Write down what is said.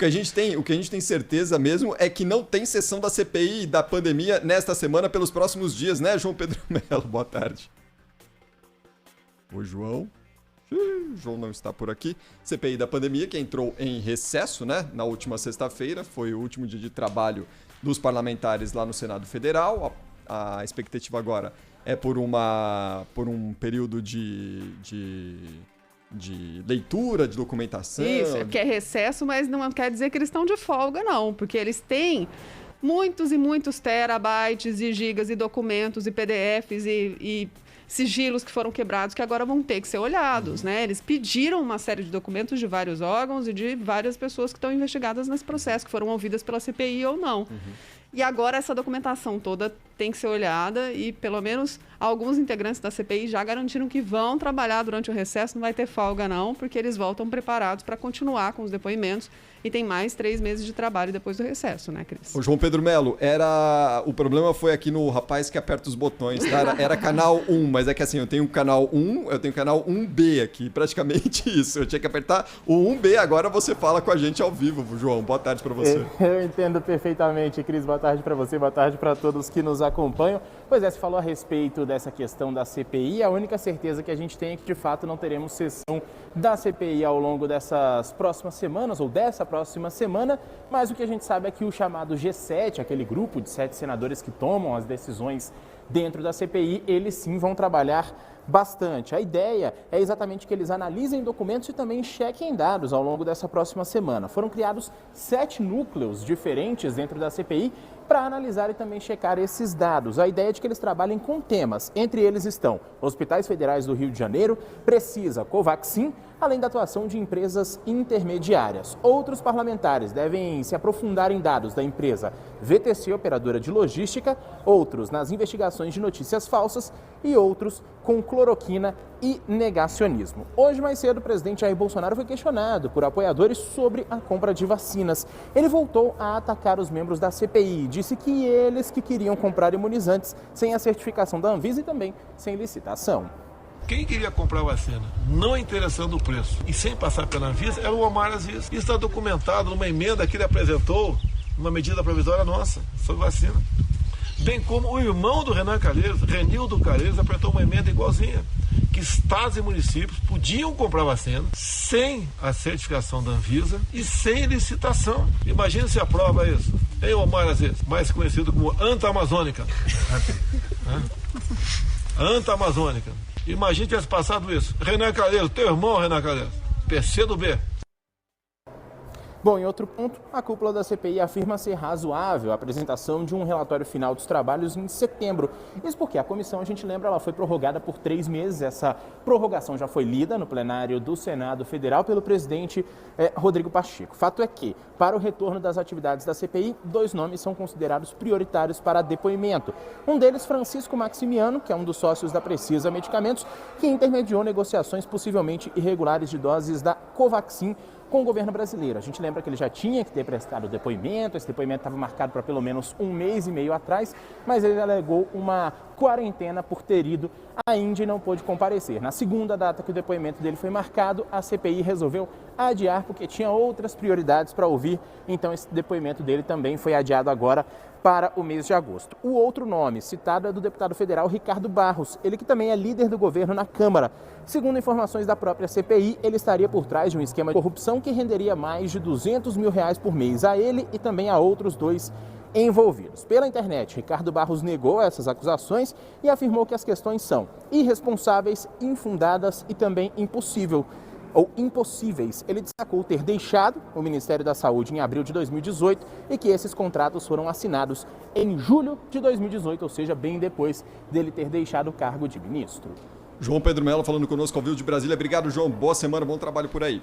o que a gente tem certeza mesmo é que não tem sessão da CPI da pandemia nesta semana pelos próximos dias, né, João Pedro Melo? Boa tarde. O João não está por aqui. CPI da pandemia, que entrou em recesso, né, na última sexta-feira, foi o último dia de trabalho dos parlamentares lá no Senado Federal. A expectativa agora é por um período de leitura, de documentação. Isso, que é recesso, mas não quer dizer que eles estão de folga, não, porque eles têm muitos e muitos terabytes e gigas e documentos e PDFs e sigilos que foram quebrados que agora vão ter que ser olhados, né? Eles pediram uma série de documentos de vários órgãos e de várias pessoas que estão investigadas nesse processo, que foram ouvidas pela CPI ou não. E agora essa documentação toda tem que ser olhada e pelo menos alguns integrantes da CPI já garantiram que vão trabalhar durante o recesso, não vai ter folga não, porque eles voltam preparados para continuar com os depoimentos e tem mais 3 meses de trabalho depois do recesso, né, Cris? O João Pedro Melo, o problema foi aqui no rapaz que aperta os botões, tá? Era canal 1, mas é que assim, eu tenho canal 1, eu tenho canal 1B aqui, praticamente isso. Eu tinha que apertar o 1B, agora você fala com a gente ao vivo, João. Boa tarde para você. Eu entendo perfeitamente, Cris. Boa tarde para você, boa tarde para todos que nos acompanham. Pois é, você falou a respeito dessa questão da CPI. A única certeza que a gente tem é que, de fato, não teremos sessão da CPI ao longo dessas próximas semanas, ou dessa próxima semana, mas o que a gente sabe é que o chamado G7, aquele grupo de 7 senadores que tomam as decisões dentro da CPI, eles sim vão trabalhar bastante. A ideia é exatamente que eles analisem documentos e também chequem dados ao longo dessa próxima semana. Foram criados 7 núcleos diferentes dentro da CPI para analisar e também checar esses dados. A ideia é de que eles trabalhem com temas. Entre eles estão Hospitais Federais do Rio de Janeiro, Precisa, Covaxin, além da atuação de empresas intermediárias. Outros parlamentares devem se aprofundar em dados da empresa VTC, operadora de logística, outros nas investigações de notícias falsas e outros com cloroquina e negacionismo. Hoje, mais cedo, o presidente Jair Bolsonaro foi questionado por apoiadores sobre a compra de vacinas. Ele voltou a atacar os membros da CPI, disse que eles que queriam comprar imunizantes sem a certificação da Anvisa e também sem licitação. Quem queria comprar vacina, não interessando o preço e sem passar pela Anvisa, era o Omar Aziz. Isso está documentado numa emenda que ele apresentou, uma medida provisória nossa, sobre vacina. Bem como o irmão do Renan Calheiros, Renildo Calheiros, apresentou uma emenda igualzinha, que estados e municípios podiam comprar vacina sem a certificação da Anvisa e sem licitação. Imagina se aprova isso. Hein, Omar Aziz, mais conhecido como Anta Amazônica. Anta Amazônica. Imagina se tivesse passado isso. Renan Calheiros, teu irmão, Renan Calheiros, PC do B. Bom, em outro ponto, a cúpula da CPI afirma ser razoável a apresentação de um relatório final dos trabalhos em setembro. Isso porque a comissão, a gente lembra, ela foi prorrogada por 3 meses. Essa prorrogação já foi lida no plenário do Senado Federal pelo presidente Rodrigo Pacheco. Fato é que, para o retorno das atividades da CPI, 2 nomes são considerados prioritários para depoimento. Um deles, Francisco Maximiano, que é um dos sócios da Precisa Medicamentos, que intermediou negociações possivelmente irregulares de doses da Covaxin com o governo brasileiro. A gente lembra que ele já tinha que ter prestado depoimento, esse depoimento estava marcado para pelo menos 1 mês e meio atrás, mas ele alegou uma quarentena por ter ido à Índia e não pôde comparecer. Na segunda data que o depoimento dele foi marcado, a CPI resolveu adiar porque tinha outras prioridades para ouvir, então esse depoimento dele também foi adiado agora para o mês de agosto. O outro nome citado é do deputado federal Ricardo Barros, ele que também é líder do governo na Câmara. Segundo informações da própria CPI, ele estaria por trás de um esquema de corrupção que renderia mais de R$200 mil por mês a ele e também a outros 2 envolvidos. Pela internet, Ricardo Barros negou essas acusações e afirmou que as questões são irresponsáveis, infundadas e também impossíveis. Ele destacou ter deixado o Ministério da Saúde em abril de 2018 e que esses contratos foram assinados em julho de 2018, ou seja, bem depois dele ter deixado o cargo de ministro. João Pedro Melo falando conosco ao vivo de Brasília. Obrigado, João. Boa semana, bom trabalho por aí.